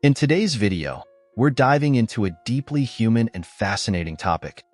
In today's video, we're diving into a deeply human and fascinating topic.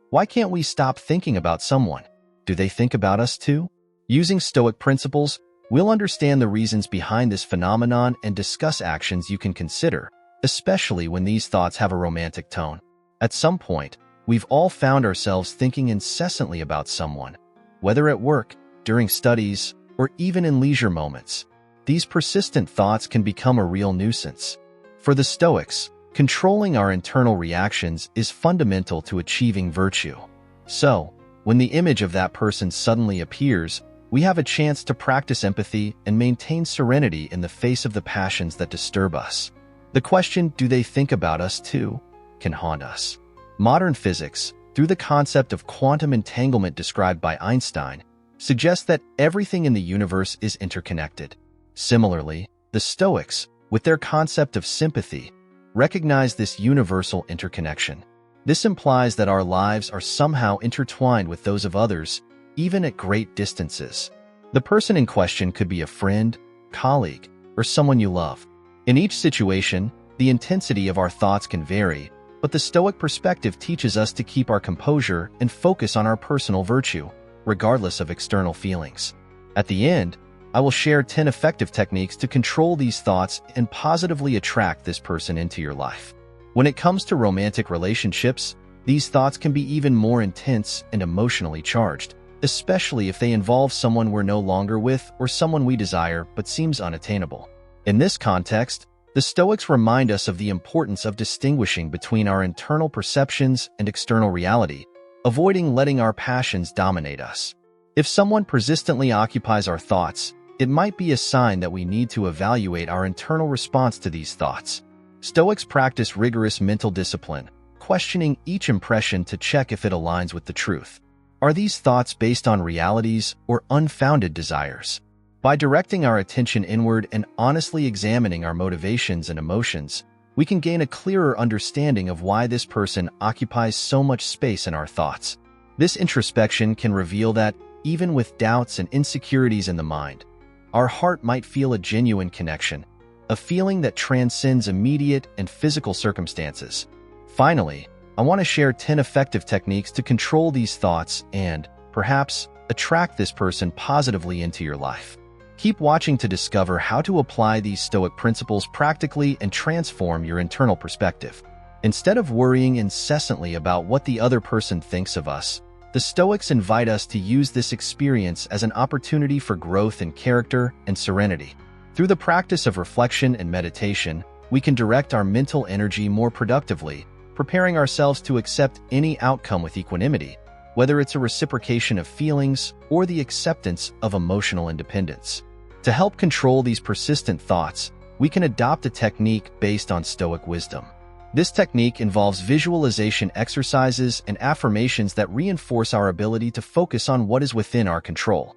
Why can't we stop thinking about someone? Do they think about us too? Using Stoic principles, we'll understand the reasons behind this phenomenon and discuss actions you can consider, especially when these thoughts have a romantic tone. At some point, we've all found ourselves thinking incessantly about someone, whether at work, during studies, or even in leisure moments. These persistent thoughts can become a real nuisance. For the Stoics, controlling our internal reactions is fundamental to achieving virtue. So, when the image of that person suddenly appears, we have a chance to practice empathy and maintain serenity in the face of the passions that disturb us. The question, do they think about us too, can haunt us. Modern physics, through the concept of quantum entanglement described by Einstein, suggests that everything in the universe is interconnected. Similarly, the Stoics, with their concept of sympathy, recognize this universal interconnection. This implies that our lives are somehow intertwined with those of others, even at great distances. The person in question could be a friend, colleague, or someone you love. In each situation, the intensity of our thoughts can vary, but the Stoic perspective teaches us to keep our composure and focus on our personal virtue, regardless of external feelings. At the end, I will share 10 effective techniques to control these thoughts and positively attract this person into your life. When it comes to romantic relationships, these thoughts can be even more intense and emotionally charged, especially if they involve someone we're no longer with or someone we desire but seems unattainable. In this context, the Stoics remind us of the importance of distinguishing between our internal perceptions and external reality, avoiding letting our passions dominate us. If someone persistently occupies our thoughts, it might be a sign that we need to evaluate our internal response to these thoughts. Stoics practice rigorous mental discipline, questioning each impression to check if it aligns with the truth. Are these thoughts based on realities or unfounded desires? By directing our attention inward and honestly examining our motivations and emotions, we can gain a clearer understanding of why this person occupies so much space in our thoughts. This introspection can reveal that, even with doubts and insecurities in the mind, our heart might feel a genuine connection, a feeling that transcends immediate and physical circumstances. Finally, I want to share 10 effective techniques to control these thoughts and, perhaps, attract this person positively into your life. Keep watching to discover how to apply these Stoic principles practically and transform your internal perspective. Instead of worrying incessantly about what the other person thinks of us, the Stoics invite us to use this experience as an opportunity for growth in character and serenity. Through the practice of reflection and meditation, we can direct our mental energy more productively, preparing ourselves to accept any outcome with equanimity, whether it's a reciprocation of feelings or the acceptance of emotional independence. To help control these persistent thoughts, we can adopt a technique based on Stoic wisdom. This technique involves visualization exercises and affirmations that reinforce our ability to focus on what is within our control,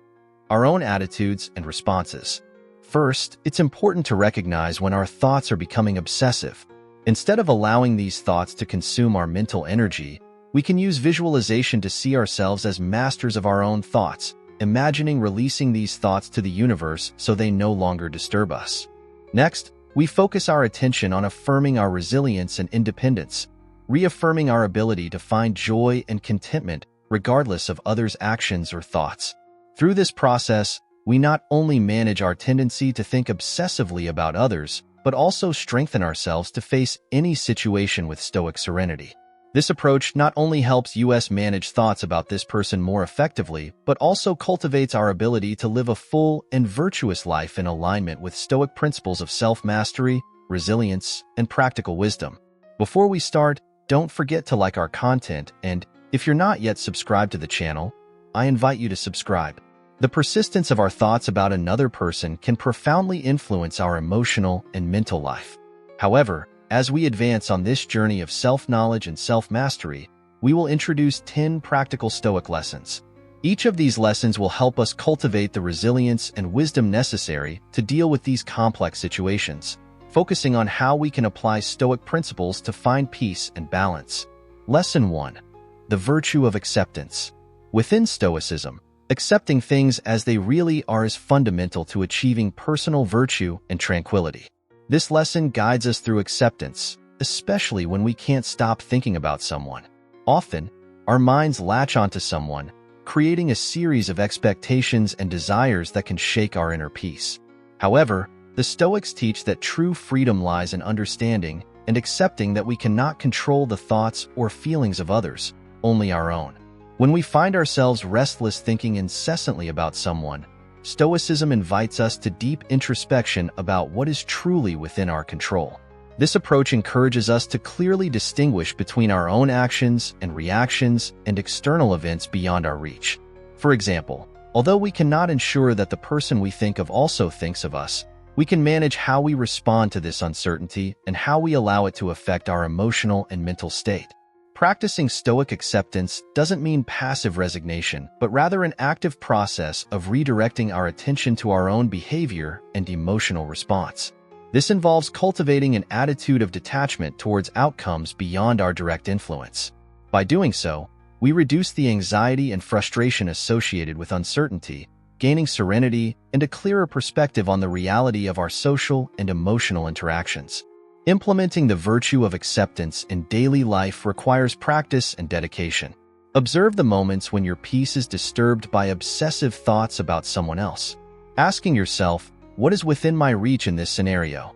our own attitudes and responses. First, it's important to recognize when our thoughts are becoming obsessive. Instead of allowing these thoughts to consume our mental energy, we can use visualization to see ourselves as masters of our own thoughts, imagining releasing these thoughts to the universe so they no longer disturb us. Next, we focus our attention on affirming our resilience and independence, reaffirming our ability to find joy and contentment regardless of others' actions or thoughts. Through this process, we not only manage our tendency to think obsessively about others, but also strengthen ourselves to face any situation with Stoic serenity. This approach not only helps us manage thoughts about this person more effectively, but also cultivates our ability to live a full and virtuous life in alignment with Stoic principles of self-mastery, resilience, and practical wisdom. Before we start, don't forget to like our content, and if you're not yet subscribed to the channel, I invite you to subscribe. The persistence of our thoughts about another person can profoundly influence our emotional and mental life. However, as we advance on this journey of self-knowledge and self-mastery, we will introduce 10 practical Stoic lessons. Each of these lessons will help us cultivate the resilience and wisdom necessary to deal with these complex situations, focusing on how we can apply Stoic principles to find peace and balance. Lesson 1. The virtue of acceptance. Within Stoicism, accepting things as they really are is fundamental to achieving personal virtue and tranquility. This lesson guides us through acceptance, especially when we can't stop thinking about someone. Often, our minds latch onto someone, creating a series of expectations and desires that can shake our inner peace. However, the Stoics teach that true freedom lies in understanding and accepting that we cannot control the thoughts or feelings of others, only our own. When we find ourselves restless thinking incessantly about someone, Stoicism invites us to deep introspection about what is truly within our control. This approach encourages us to clearly distinguish between our own actions and reactions and external events beyond our reach. For example, although we cannot ensure that the person we think of also thinks of us, we can manage how we respond to this uncertainty and how we allow it to affect our emotional and mental state. Practicing Stoic acceptance doesn't mean passive resignation, but rather an active process of redirecting our attention to our own behavior and emotional response. This involves cultivating an attitude of detachment towards outcomes beyond our direct influence. By doing so, we reduce the anxiety and frustration associated with uncertainty, gaining serenity and a clearer perspective on the reality of our social and emotional interactions. Implementing the virtue of acceptance in daily life requires practice and dedication. Observe the moments when your peace is disturbed by obsessive thoughts about someone else. Asking yourself, "What is within my reach in this scenario?"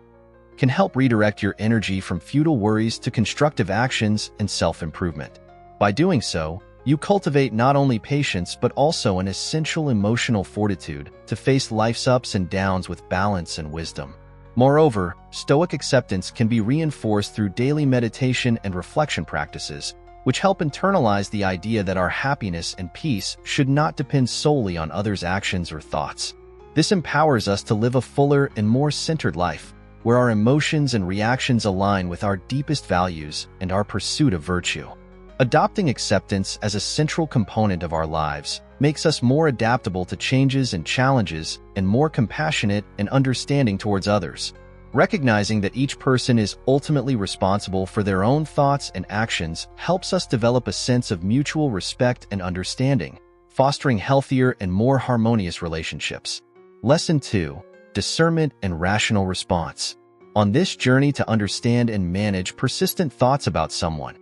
can help redirect your energy from futile worries to constructive actions and self-improvement. By doing so, you cultivate not only patience but also an essential emotional fortitude to face life's ups and downs with balance and wisdom. Moreover, Stoic acceptance can be reinforced through daily meditation and reflection practices, which help internalize the idea that our happiness and peace should not depend solely on others' actions or thoughts. This empowers us to live a fuller and more centered life, where our emotions and reactions align with our deepest values and our pursuit of virtue. Adopting acceptance as a central component of our lives makes us more adaptable to changes and challenges and more compassionate and understanding towards others. Recognizing that each person is ultimately responsible for their own thoughts and actions helps us develop a sense of mutual respect and understanding, fostering healthier and more harmonious relationships. Lesson 2: Discernment and Rational Response. On this journey to understand and manage persistent thoughts about someone,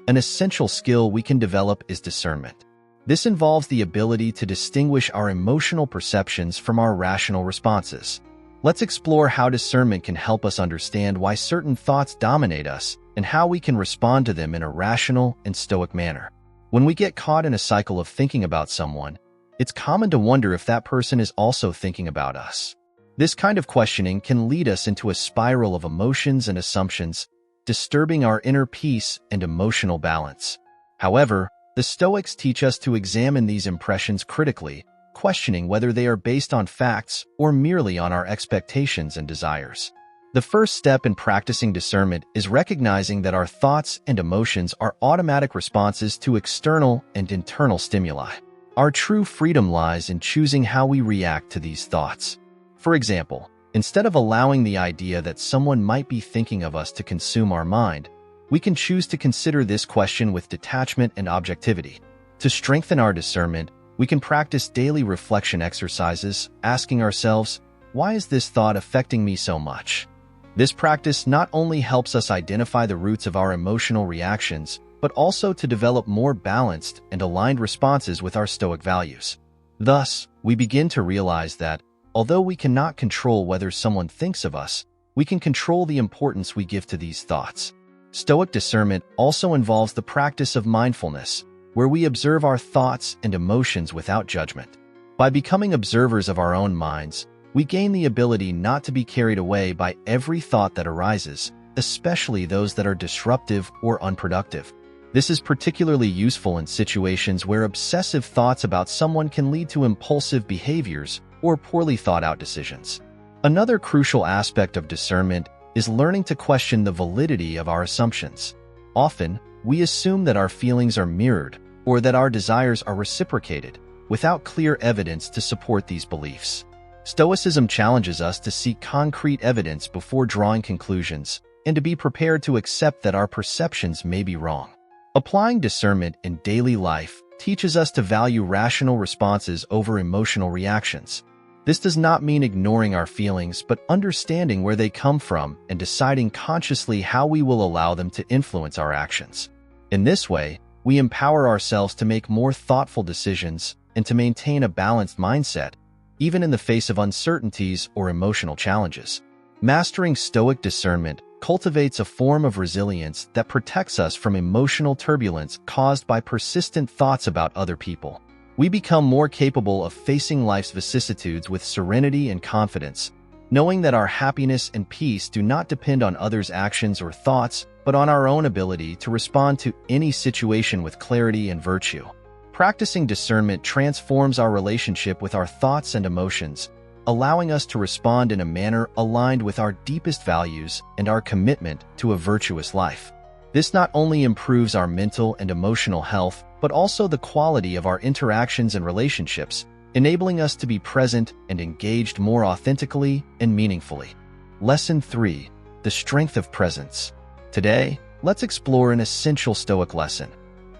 an essential skill we can develop is discernment. This involves the ability to distinguish our emotional perceptions from our rational responses. Let's explore how discernment can help us understand why certain thoughts dominate us and how we can respond to them in a rational and stoic manner. When we get caught in a cycle of thinking about someone, it's common to wonder if that person is also thinking about us. This kind of questioning can lead us into a spiral of emotions and assumptions, disturbing our inner peace and emotional balance. However, the Stoics teach us to examine these impressions critically, questioning whether they are based on facts or merely on our expectations and desires. The first step in practicing discernment is recognizing that our thoughts and emotions are automatic responses to external and internal stimuli. Our true freedom lies in choosing how we react to these thoughts. For example, instead of allowing the idea that someone might be thinking of us to consume our mind, we can choose to consider this question with detachment and objectivity. To strengthen our discernment, we can practice daily reflection exercises, asking ourselves, "Why is this thought affecting me so much?" This practice not only helps us identify the roots of our emotional reactions, but also to develop more balanced and aligned responses with our Stoic values. Thus, we begin to realize that, although we cannot control whether someone thinks of us, we can control the importance we give to these thoughts. Stoic discernment also involves the practice of mindfulness, where we observe our thoughts and emotions without judgment. By becoming observers of our own minds, we gain the ability not to be carried away by every thought that arises, especially those that are disruptive or unproductive. This is particularly useful in situations where obsessive thoughts about someone can lead to impulsive behaviors or poorly thought-out decisions. Another crucial aspect of discernment is learning to question the validity of our assumptions. Often, we assume that our feelings are mirrored or that our desires are reciprocated, without clear evidence to support these beliefs. Stoicism challenges us to seek concrete evidence before drawing conclusions and to be prepared to accept that our perceptions may be wrong. Applying discernment in daily life teaches us to value rational responses over emotional reactions. This does not mean ignoring our feelings, but understanding where they come from and deciding consciously how we will allow them to influence our actions. In this way, we empower ourselves to make more thoughtful decisions and to maintain a balanced mindset, even in the face of uncertainties or emotional challenges. Mastering Stoic discernment cultivates a form of resilience that protects us from emotional turbulence caused by persistent thoughts about other people. We become more capable of facing life's vicissitudes with serenity and confidence, knowing that our happiness and peace do not depend on others' actions or thoughts, but on our own ability to respond to any situation with clarity and virtue. Practicing discernment transforms our relationship with our thoughts and emotions, allowing us to respond in a manner aligned with our deepest values and our commitment to a virtuous life. This not only improves our mental and emotional health, but also the quality of our interactions and relationships, enabling us to be present and engaged more authentically and meaningfully. Lesson 3. The strength of presence. Today, let's explore an essential Stoic lesson: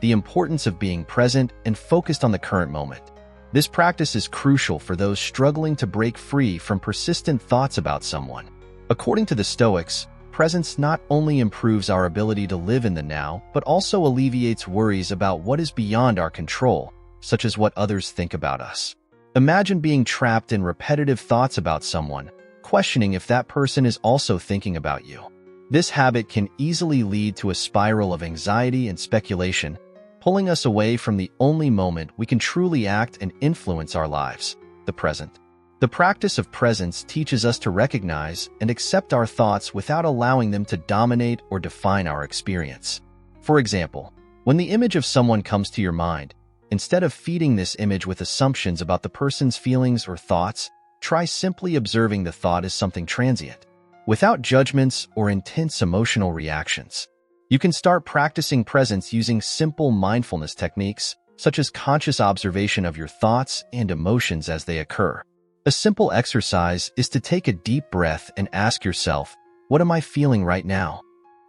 the importance of being present and focused on the current moment. This practice is crucial for those struggling to break free from persistent thoughts about someone. According to the Stoics, presence not only improves our ability to live in the now, but also alleviates worries about what is beyond our control, such as what others think about us. Imagine being trapped in repetitive thoughts about someone, questioning if that person is also thinking about you. This habit can easily lead to a spiral of anxiety and speculation, pulling us away from the only moment we can truly act and influence our lives, the present. The practice of presence teaches us to recognize and accept our thoughts without allowing them to dominate or define our experience. For example, when the image of someone comes to your mind, instead of feeding this image with assumptions about the person's feelings or thoughts, try simply observing the thought as something transient, without judgments or intense emotional reactions. You can start practicing presence using simple mindfulness techniques, such as conscious observation of your thoughts and emotions as they occur. A simple exercise is to take a deep breath and ask yourself, "What am I feeling right now?"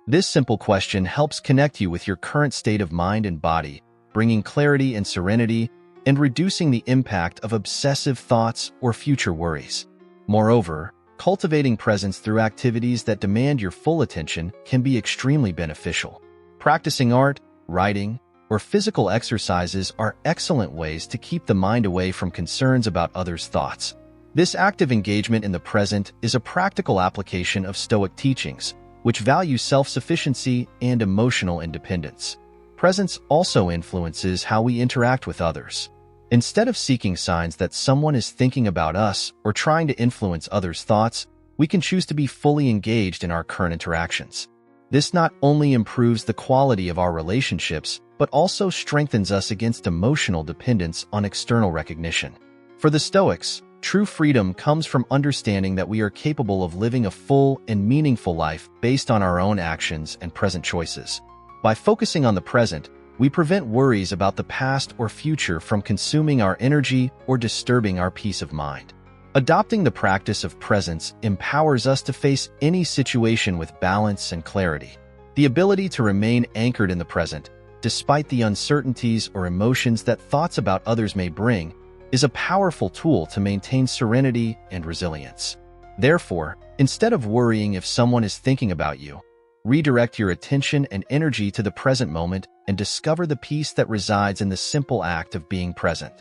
This simple question helps connect you with your current state of mind and body, bringing clarity and serenity and reducing the impact of obsessive thoughts or future worries. Moreover, cultivating presence through activities that demand your full attention can be extremely beneficial. Practicing art, writing, or physical exercises are excellent ways to keep the mind away from concerns about others' thoughts. This active engagement in the present is a practical application of Stoic teachings, which value self-sufficiency and emotional independence. Presence also influences how we interact with others. Instead of seeking signs that someone is thinking about us or trying to influence others' thoughts, we can choose to be fully engaged in our current interactions. This not only improves the quality of our relationships, but also strengthens us against emotional dependence on external recognition. For the Stoics, true freedom comes from understanding that we are capable of living a full and meaningful life based on our own actions and present choices. By focusing on the present, we prevent worries about the past or future from consuming our energy or disturbing our peace of mind. Adopting the practice of presence empowers us to face any situation with balance and clarity. The ability to remain anchored in the present, despite the uncertainties or emotions that thoughts about others may bring, is a powerful tool to maintain serenity and resilience. Therefore, instead of worrying if someone is thinking about you, redirect your attention and energy to the present moment and discover the peace that resides in the simple act of being present.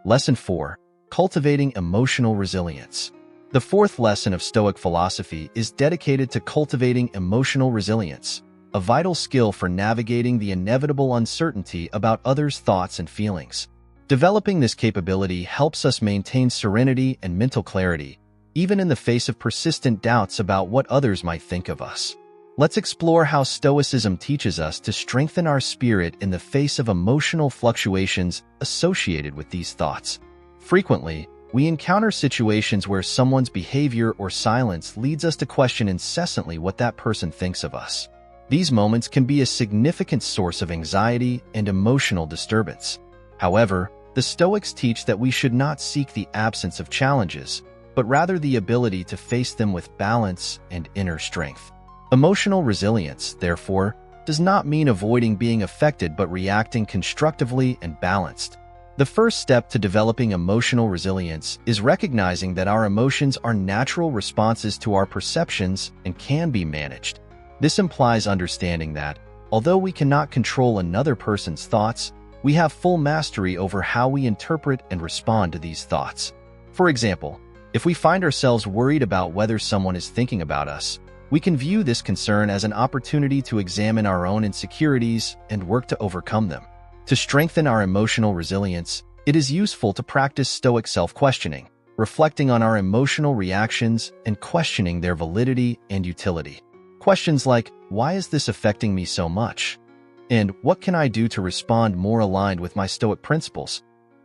Lesson 4. Cultivating emotional resilience. The fourth lesson of Stoic philosophy is dedicated to cultivating emotional resilience, a vital skill for navigating the inevitable uncertainty about others' thoughts and feelings. Developing this capability helps us maintain serenity and mental clarity, even in the face of persistent doubts about what others might think of us. Let's explore how Stoicism teaches us to strengthen our spirit in the face of emotional fluctuations associated with these thoughts. Frequently, we encounter situations where someone's behavior or silence leads us to question incessantly what that person thinks of us. These moments can be a significant source of anxiety and emotional disturbance. However, the Stoics teach that we should not seek the absence of challenges, but rather the ability to face them with balance and inner strength. Emotional resilience, therefore, does not mean avoiding being affected but reacting constructively and balanced. The The first step to developing emotional resilience is recognizing that our emotions are natural responses to our perceptions and can be managed. This implies understanding that, although we cannot control another person's thoughts, we have full mastery over how we interpret and respond to these thoughts. For example, if we find ourselves worried about whether someone is thinking about us, we can view this concern as an opportunity to examine our own insecurities and work to overcome them. To strengthen our emotional resilience, it is useful to practice Stoic self-questioning, reflecting on our emotional reactions and questioning their validity and utility. Questions like, why is this affecting me so much? And what can I do to respond more aligned with my Stoic principles?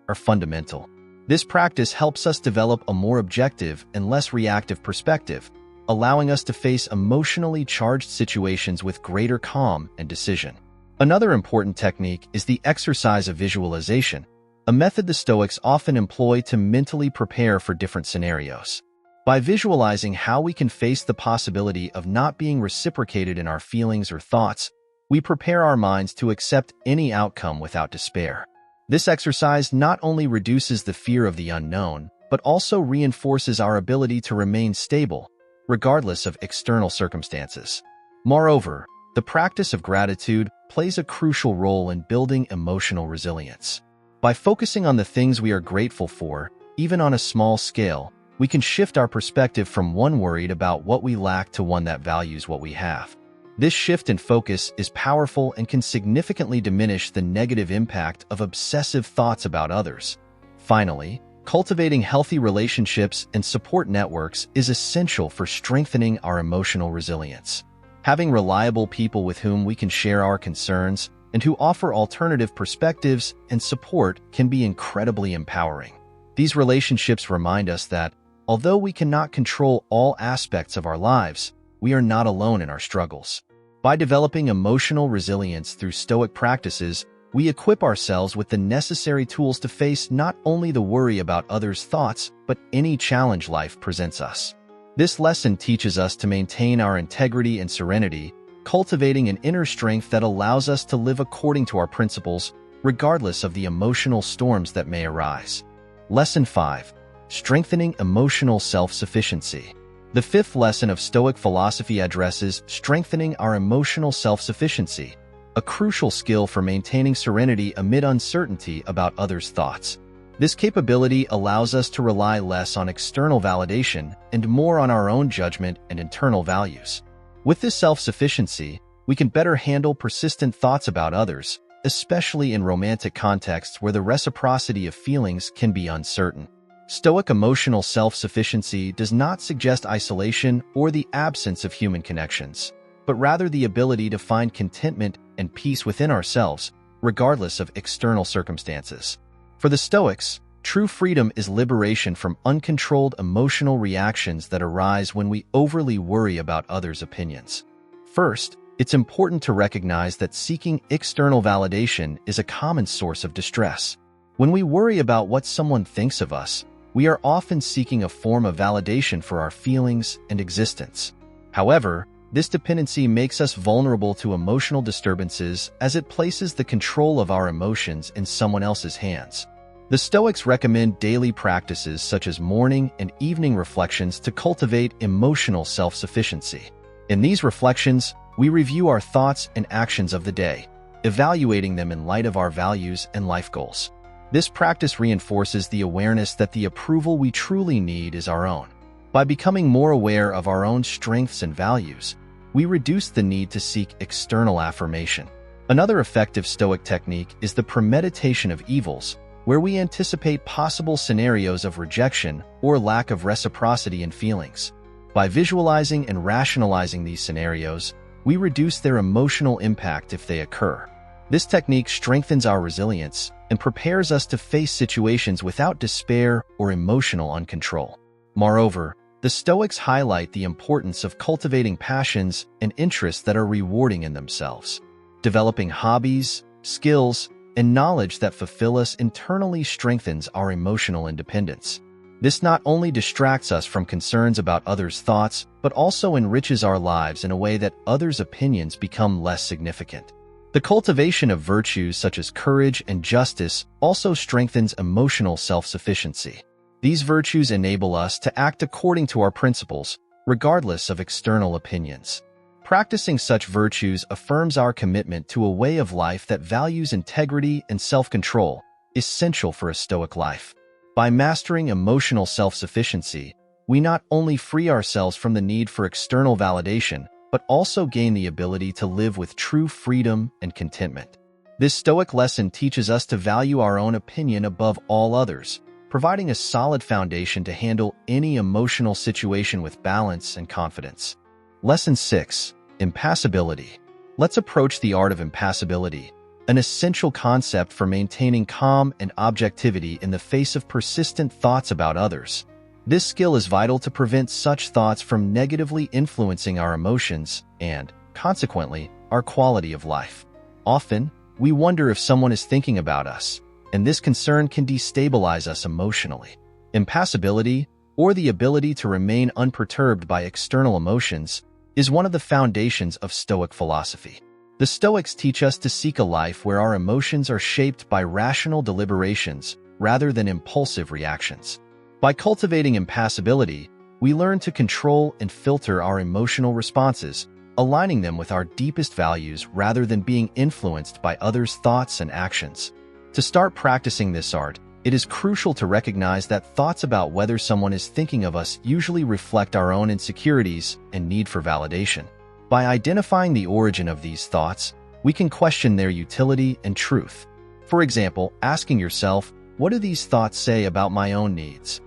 Are fundamental. This practice helps us develop a more objective and less reactive perspective, allowing us to face emotionally charged situations with greater calm and decision. Another important technique is the exercise of visualization, a method the Stoics often employ to mentally prepare for different scenarios. By visualizing how we can face the possibility of not being reciprocated in our feelings or thoughts, we prepare our minds to accept any outcome without despair. This exercise not only reduces the fear of the unknown, but also reinforces our ability to remain stable, regardless of external circumstances. Moreover, the practice of gratitude plays a crucial role in building emotional resilience. By focusing on the things we are grateful for, even on a small scale, we can shift our perspective from one worried about what we lack to one that values what we have. This shift in focus is powerful and can significantly diminish the negative impact of obsessive thoughts about others. Finally, cultivating healthy relationships and support networks is essential for strengthening our emotional resilience. Having reliable people with whom we can share our concerns and who offer alternative perspectives and support can be incredibly empowering. These relationships remind us that, although we cannot control all aspects of our lives, we are not alone in our struggles. By developing emotional resilience through Stoic practices, we equip ourselves with the necessary tools to face not only the worry about others' thoughts, but any challenge life presents us. This lesson teaches us to maintain our integrity and serenity, cultivating an inner strength that allows us to live according to our principles, regardless of the emotional storms that may arise. Lesson 5. Strengthening emotional self-sufficiency. The fifth lesson of Stoic philosophy addresses strengthening our emotional self-sufficiency, a crucial skill for maintaining serenity amid uncertainty about others' thoughts. This capability allows us to rely less on external validation and more on our own judgment and internal values. With this self-sufficiency, we can better handle persistent thoughts about others, especially in romantic contexts where the reciprocity of feelings can be uncertain. Stoic emotional self-sufficiency does not suggest isolation or the absence of human connections, but rather the ability to find contentment and peace within ourselves, regardless of external circumstances. For the Stoics, true freedom is liberation from uncontrolled emotional reactions that arise when we overly worry about others' opinions. First, it's important to recognize that seeking external validation is a common source of distress. When we worry about what someone thinks of us, we are often seeking a form of validation for our feelings and existence. However, this dependency makes us vulnerable to emotional disturbances as it places the control of our emotions in someone else's hands. The Stoics recommend daily practices such as morning and evening reflections to cultivate emotional self-sufficiency. In these reflections, we review our thoughts and actions of the day, evaluating them in light of our values and life goals. This practice reinforces the awareness that the approval we truly need is our own. By becoming more aware of our own strengths and values, we reduce the need to seek external affirmation. Another effective Stoic technique is the premeditation of evils, where we anticipate possible scenarios of rejection or lack of reciprocity in feelings. By visualizing and rationalizing these scenarios, we reduce their emotional impact if they occur. This technique strengthens our resilience and prepares us to face situations without despair or emotional uncontrol. Moreover, the Stoics highlight the importance of cultivating passions and interests that are rewarding in themselves. Developing hobbies, skills, and knowledge that fulfill us internally strengthens our emotional independence. This not only distracts us from concerns about others' thoughts, but also enriches our lives in a way that others' opinions become less significant. The cultivation of virtues such as courage and justice also strengthens emotional self-sufficiency. These virtues enable us to act according to our principles, regardless of external opinions. Practicing such virtues affirms our commitment to a way of life that values integrity and self-control, essential for a Stoic life. By mastering emotional self-sufficiency, we not only free ourselves from the need for external validation, but also gain the ability to live with true freedom and contentment. This Stoic lesson teaches us to value our own opinion above all others, providing a solid foundation to handle any emotional situation with balance and confidence. Lesson 6. Impassibility. Let's approach the art of impassibility, an essential concept for maintaining calm and objectivity in the face of persistent thoughts about others. This skill is vital to prevent such thoughts from negatively influencing our emotions and, consequently, our quality of life. Often, we wonder if someone is thinking about us, and this concern can destabilize us emotionally. Impassibility, or the ability to remain unperturbed by external emotions, is one of the foundations of Stoic philosophy. The Stoics teach us to seek a life where our emotions are shaped by rational deliberations rather than impulsive reactions. By cultivating impassibility, we learn to control and filter our emotional responses, aligning them with our deepest values rather than being influenced by others' thoughts and actions. To start practicing this art, it is crucial to recognize that thoughts about whether someone is thinking of us usually reflect our own insecurities and need for validation. By identifying the origin of these thoughts, we can question their utility and truth. For example, asking yourself, "What do these thoughts say about my own needs?"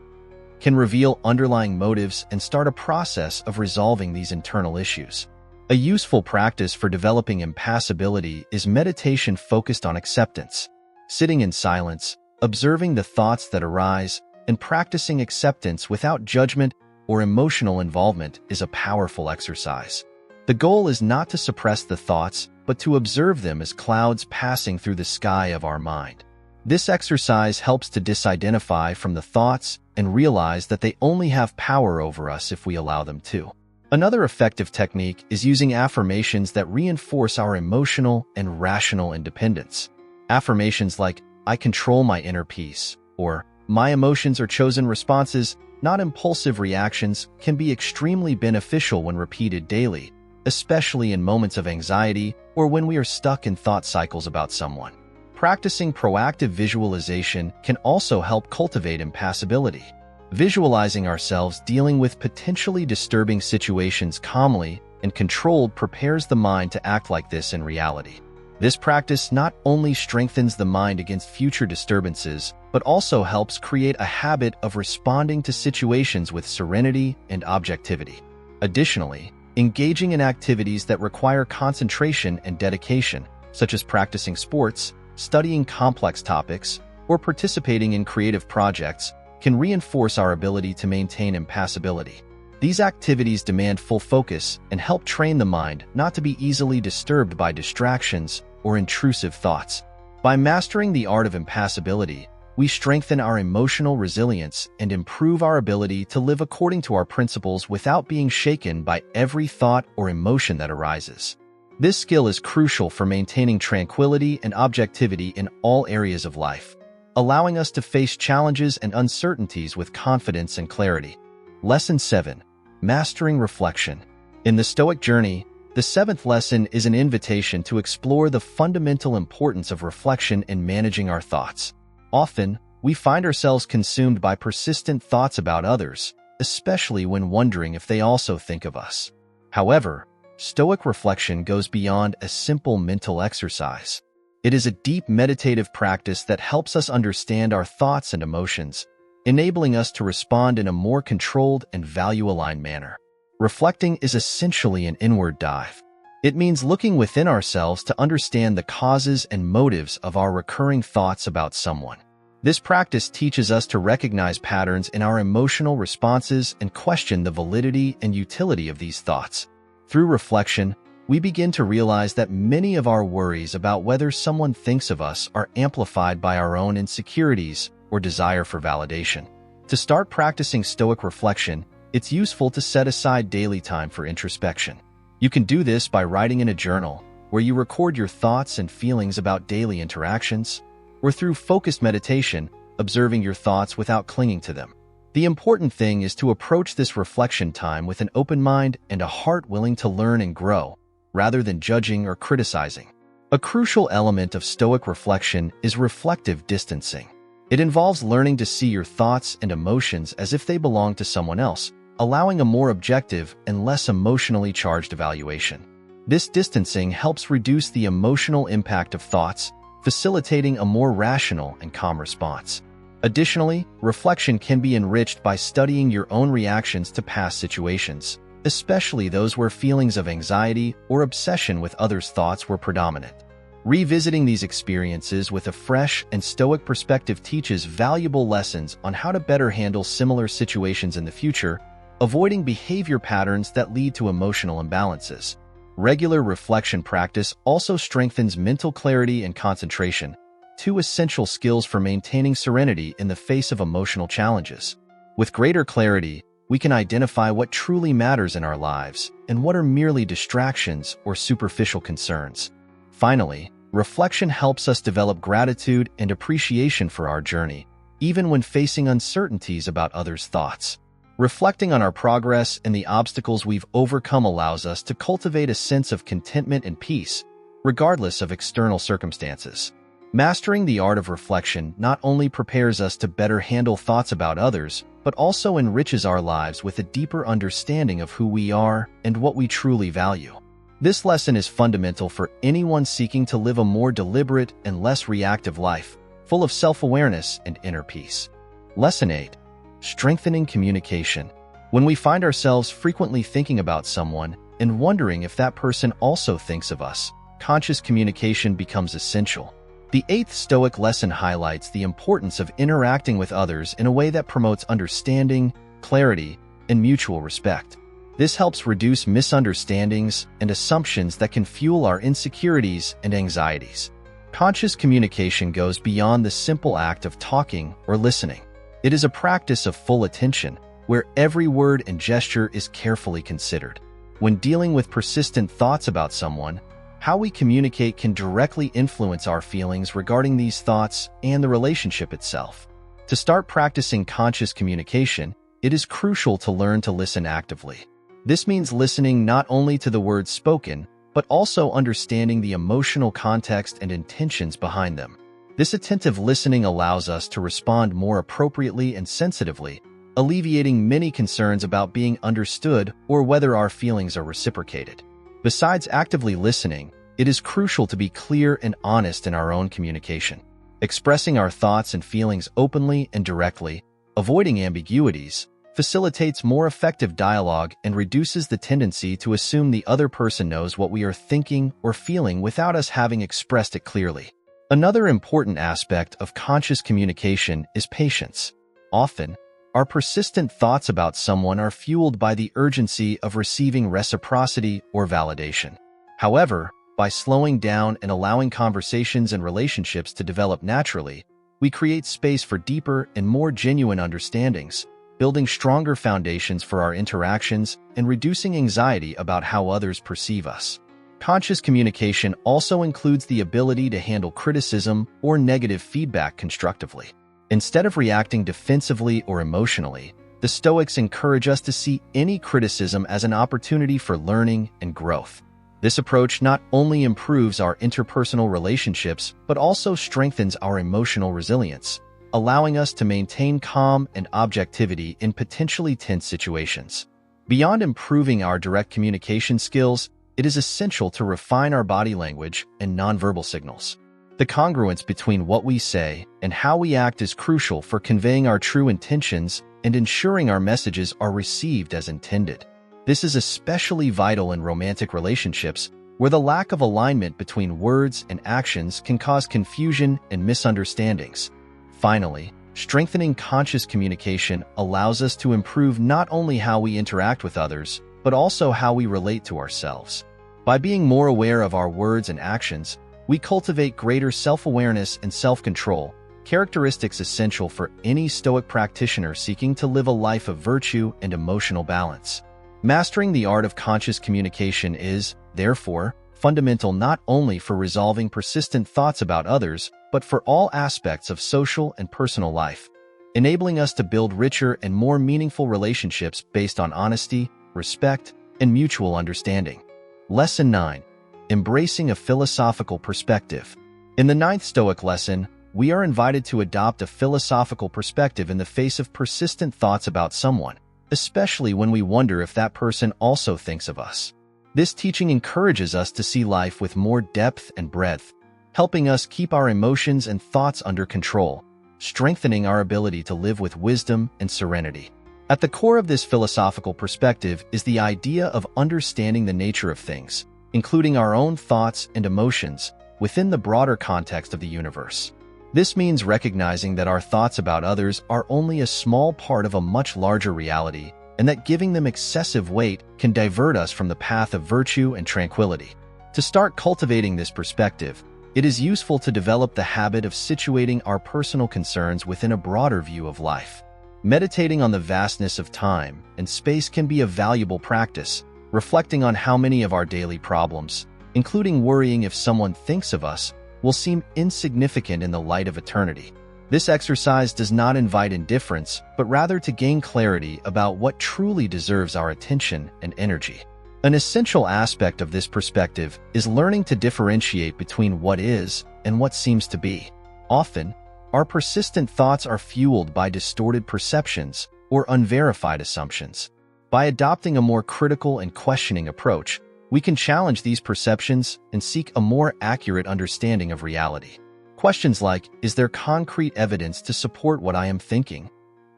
can reveal underlying motives and start a process of resolving these internal issues. A useful practice for developing impassibility is meditation focused on acceptance. Sitting in silence, observing the thoughts that arise, and practicing acceptance without judgment or emotional involvement is a powerful exercise. The goal is not to suppress the thoughts, but to observe them as clouds passing through the sky of our mind. This exercise helps to disidentify from the thoughts and realize that they only have power over us if we allow them to. Another effective technique is using affirmations that reinforce our emotional and rational independence. Affirmations like, "I control my inner peace," or "My emotions are chosen responses, not impulsive reactions," can be extremely beneficial when repeated daily, especially in moments of anxiety or when we are stuck in thought cycles about someone. Practicing proactive visualization can also help cultivate impassibility. Visualizing ourselves dealing with potentially disturbing situations calmly and controlled prepares the mind to act like this in reality. This practice not only strengthens the mind against future disturbances, but also helps create a habit of responding to situations with serenity and objectivity. Additionally, engaging in activities that require concentration and dedication, such as practicing sports, studying complex topics, or participating in creative projects, can reinforce our ability to maintain impassibility. These activities demand full focus and help train the mind not to be easily disturbed by distractions or intrusive thoughts. By mastering the art of impassibility, we strengthen our emotional resilience and improve our ability to live according to our principles without being shaken by every thought or emotion that arises. This skill is crucial for maintaining tranquility and objectivity in all areas of life, allowing us to face challenges and uncertainties with confidence and clarity. Lesson 7. Mastering reflection. In the Stoic journey, the seventh lesson is an invitation to explore the fundamental importance of reflection in managing our thoughts. Often, we find ourselves consumed by persistent thoughts about others, especially when wondering if they also think of us. However, Stoic reflection goes beyond a simple mental exercise. It is a deep meditative practice that helps us understand our thoughts and emotions, enabling us to respond in a more controlled and value-aligned manner. Reflecting is essentially an inward dive. It means looking within ourselves to understand the causes and motives of our recurring thoughts about someone. This practice teaches us to recognize patterns in our emotional responses and question the validity and utility of these thoughts. Through reflection, we begin to realize that many of our worries about whether someone thinks of us are amplified by our own insecurities or desire for validation. To start practicing Stoic reflection, it's useful to set aside daily time for introspection. You can do this by writing in a journal, where you record your thoughts and feelings about daily interactions, or through focused meditation, observing your thoughts without clinging to them. The important thing is to approach this reflection time with an open mind and a heart willing to learn and grow, rather than judging or criticizing. A crucial element of Stoic reflection is reflective distancing. It involves learning to see your thoughts and emotions as if they belong to someone else, allowing a more objective and less emotionally charged evaluation. This distancing helps reduce the emotional impact of thoughts, facilitating a more rational and calm response. Additionally, reflection can be enriched by studying your own reactions to past situations, especially those where feelings of anxiety or obsession with others' thoughts were predominant. Revisiting these experiences with a fresh and Stoic perspective teaches valuable lessons on how to better handle similar situations in the future, avoiding behavior patterns that lead to emotional imbalances. Regular reflection practice also strengthens mental clarity and concentration, two essential skills for maintaining serenity in the face of emotional challenges. With greater clarity, we can identify what truly matters in our lives and what are merely distractions or superficial concerns. Finally, reflection helps us develop gratitude and appreciation for our journey, even when facing uncertainties about others' thoughts. Reflecting on our progress and the obstacles we've overcome allows us to cultivate a sense of contentment and peace, regardless of external circumstances. Mastering the art of reflection not only prepares us to better handle thoughts about others, but also enriches our lives with a deeper understanding of who we are and what we truly value. This lesson is fundamental for anyone seeking to live a more deliberate and less reactive life, full of self-awareness and inner peace. Lesson 8. Strengthening communication. When we find ourselves frequently thinking about someone and wondering if that person also thinks of us, conscious communication becomes essential. The 8th Stoic lesson highlights the importance of interacting with others in a way that promotes understanding, clarity, and mutual respect. This helps reduce misunderstandings and assumptions that can fuel our insecurities and anxieties. Conscious communication goes beyond the simple act of talking or listening. It is a practice of full attention, where every word and gesture is carefully considered. When dealing with persistent thoughts about someone, how we communicate can directly influence our feelings regarding these thoughts and the relationship itself. To start practicing conscious communication, it is crucial to learn to listen actively. This means listening not only to the words spoken, but also understanding the emotional context and intentions behind them. This attentive listening allows us to respond more appropriately and sensitively, alleviating many concerns about being understood or whether our feelings are reciprocated. Besides actively listening, it is crucial to be clear and honest in our own communication. Expressing our thoughts and feelings openly and directly, avoiding ambiguities, facilitates more effective dialogue and reduces the tendency to assume the other person knows what we are thinking or feeling without us having expressed it clearly. Another important aspect of conscious communication is patience. Often, our persistent thoughts about someone are fueled by the urgency of receiving reciprocity or validation. However, by slowing down and allowing conversations and relationships to develop naturally, we create space for deeper and more genuine understandings, building stronger foundations for our interactions and reducing anxiety about how others perceive us. Conscious communication also includes the ability to handle criticism or negative feedback constructively. Instead of reacting defensively or emotionally, the Stoics encourage us to see any criticism as an opportunity for learning and growth. This approach not only improves our interpersonal relationships, but also strengthens our emotional resilience, allowing us to maintain calm and objectivity in potentially tense situations. Beyond improving our direct communication skills, it is essential to refine our body language and nonverbal signals. The congruence between what we say and how we act is crucial for conveying our true intentions and ensuring our messages are received as intended. This is especially vital in romantic relationships, where the lack of alignment between words and actions can cause confusion and misunderstandings. Finally, strengthening conscious communication allows us to improve not only how we interact with others, but also how we relate to ourselves. By being more aware of our words and actions, we cultivate greater self-awareness and self-control, characteristics essential for any Stoic practitioner seeking to live a life of virtue and emotional balance. Mastering the art of conscious communication is, therefore, fundamental not only for resolving persistent thoughts about others, but for all aspects of social and personal life, enabling us to build richer and more meaningful relationships based on honesty, respect, and mutual understanding. Lesson 9. Embracing a philosophical perspective. In the 9th Stoic lesson, we are invited to adopt a philosophical perspective in the face of persistent thoughts about someone, especially when we wonder if that person also thinks of us. This teaching encourages us to see life with more depth and breadth, helping us keep our emotions and thoughts under control, strengthening our ability to live with wisdom and serenity. At the core of this philosophical perspective is the idea of understanding the nature of things, including our own thoughts and emotions, within the broader context of the universe. This means recognizing that our thoughts about others are only a small part of a much larger reality, and that giving them excessive weight can divert us from the path of virtue and tranquility. To start cultivating this perspective, it is useful to develop the habit of situating our personal concerns within a broader view of life. Meditating on the vastness of time and space can be a valuable practice, reflecting on how many of our daily problems, including worrying if someone thinks of us, will seem insignificant in the light of eternity. This exercise does not invite indifference, but rather to gain clarity about what truly deserves our attention and energy. An essential aspect of this perspective is learning to differentiate between what is and what seems to be. Often, our persistent thoughts are fueled by distorted perceptions or unverified assumptions. By adopting a more critical and questioning approach, we can challenge these perceptions and seek a more accurate understanding of reality. Questions like, is there concrete evidence to support what I am thinking?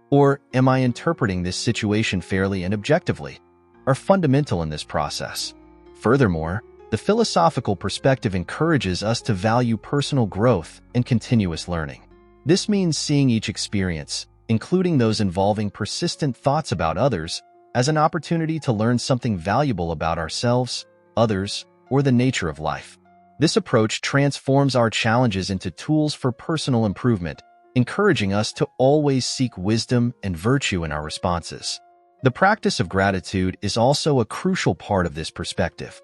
Or, am I interpreting this situation fairly and objectively? Are fundamental in this process. Furthermore, the philosophical perspective encourages us to value personal growth and continuous learning. This means seeing each experience, including those involving persistent thoughts about others, as an opportunity to learn something valuable about ourselves, others, or the nature of life. This approach transforms our challenges into tools for personal improvement, encouraging us to always seek wisdom and virtue in our responses. The practice of gratitude is also a crucial part of this perspective.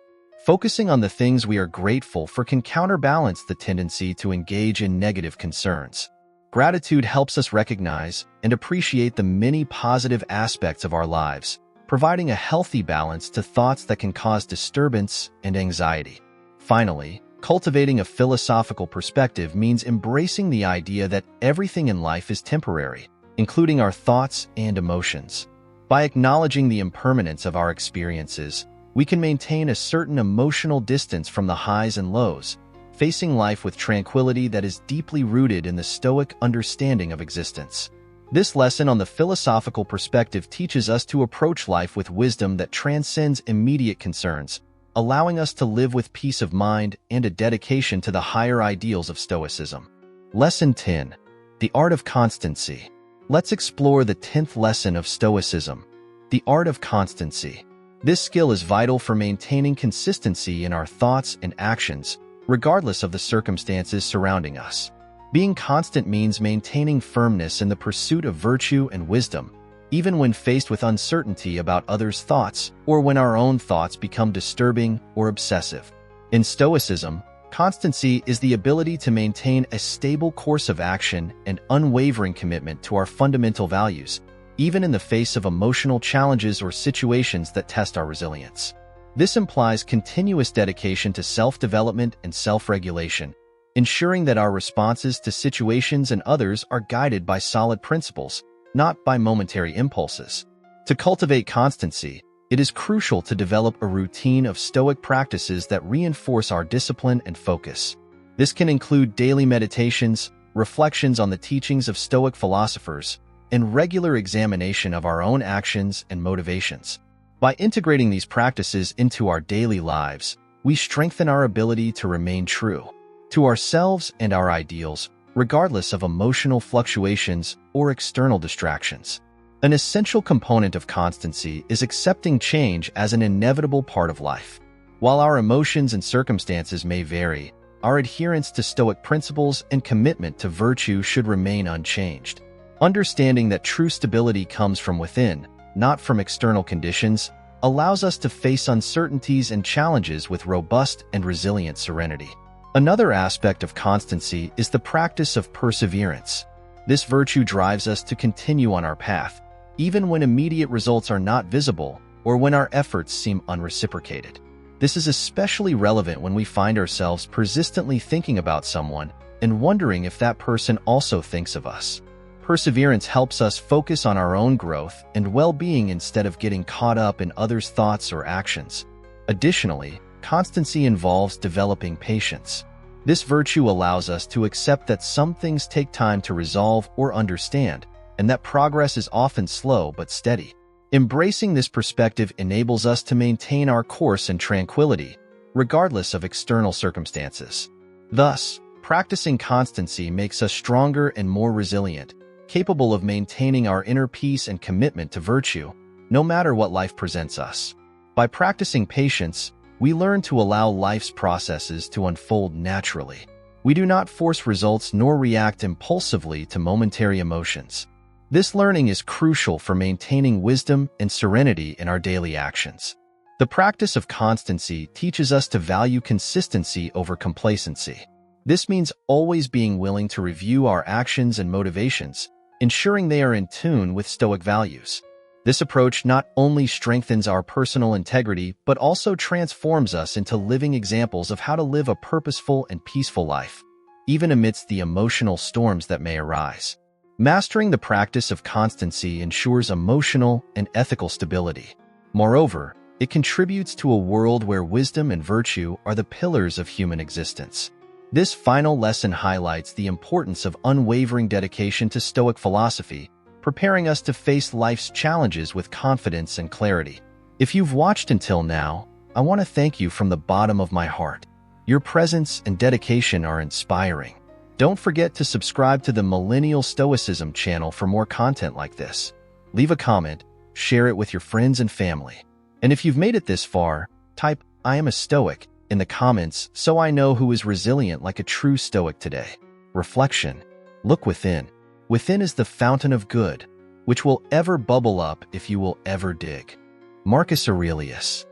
Focusing on the things we are grateful for can counterbalance the tendency to engage in negative concerns. Gratitude helps us recognize and appreciate the many positive aspects of our lives, providing a healthy balance to thoughts that can cause disturbance and anxiety. Finally, cultivating a philosophical perspective means embracing the idea that everything in life is temporary, including our thoughts and emotions. By acknowledging the impermanence of our experiences, we can maintain a certain emotional distance from the highs and lows, facing life with tranquility that is deeply rooted in the Stoic understanding of existence. This lesson on the philosophical perspective teaches us to approach life with wisdom that transcends immediate concerns, allowing us to live with peace of mind and a dedication to the higher ideals of Stoicism. Lesson 10. The Art of Constancy. Let's explore the 10th lesson of Stoicism, the art of constancy. This skill is vital for maintaining consistency in our thoughts and actions, regardless of the circumstances surrounding us. Being constant means maintaining firmness in the pursuit of virtue and wisdom, even when faced with uncertainty about others' thoughts or when our own thoughts become disturbing or obsessive. In Stoicism, constancy is the ability to maintain a stable course of action and unwavering commitment to our fundamental values, even in the face of emotional challenges or situations that test our resilience. This implies continuous dedication to self-development and self-regulation, ensuring that our responses to situations and others are guided by solid principles, not by momentary impulses. To cultivate constancy, it is crucial to develop a routine of Stoic practices that reinforce our discipline and focus. This can include daily meditations, reflections on the teachings of Stoic philosophers, and regular examination of our own actions and motivations. By integrating these practices into our daily lives, we strengthen our ability to remain true to ourselves and our ideals, regardless of emotional fluctuations or external distractions. An essential component of constancy is accepting change as an inevitable part of life. While our emotions and circumstances may vary, our adherence to Stoic principles and commitment to virtue should remain unchanged. Understanding that true stability comes from within, not from external conditions, allows us to face uncertainties and challenges with robust and resilient serenity. Another aspect of constancy is the practice of perseverance. This virtue drives us to continue on our path, even when immediate results are not visible or when our efforts seem unreciprocated. This is especially relevant when we find ourselves persistently thinking about someone and wondering if that person also thinks of us. Perseverance helps us focus on our own growth and well-being instead of getting caught up in others' thoughts or actions. Additionally, constancy involves developing patience. This virtue allows us to accept that some things take time to resolve or understand, and that progress is often slow but steady. Embracing this perspective enables us to maintain our course in tranquility, regardless of external circumstances. Thus, practicing constancy makes us stronger and more resilient, capable of maintaining our inner peace and commitment to virtue, no matter what life presents us. By practicing patience, we learn to allow life's processes to unfold naturally. We do not force results nor react impulsively to momentary emotions. This learning is crucial for maintaining wisdom and serenity in our daily actions. The practice of constancy teaches us to value consistency over complacency. This means always being willing to review our actions and motivations, ensuring they are in tune with Stoic values. This approach not only strengthens our personal integrity, but also transforms us into living examples of how to live a purposeful and peaceful life, even amidst the emotional storms that may arise. Mastering the practice of constancy ensures emotional and ethical stability. Moreover, it contributes to a world where wisdom and virtue are the pillars of human existence. This final lesson highlights the importance of unwavering dedication to Stoic philosophy, preparing us to face life's challenges with confidence and clarity. If you've watched until now, I want to thank you from the bottom of my heart. Your presence and dedication are inspiring. Don't forget to subscribe to the Millennial Stoicism channel for more content like this. Leave a comment, share it with your friends and family. And if you've made it this far, type "I am a Stoic" in the comments so I know who is resilient like a true Stoic today. Reflection. Look within. Within is the fountain of good, which will ever bubble up if you will ever dig. Marcus Aurelius.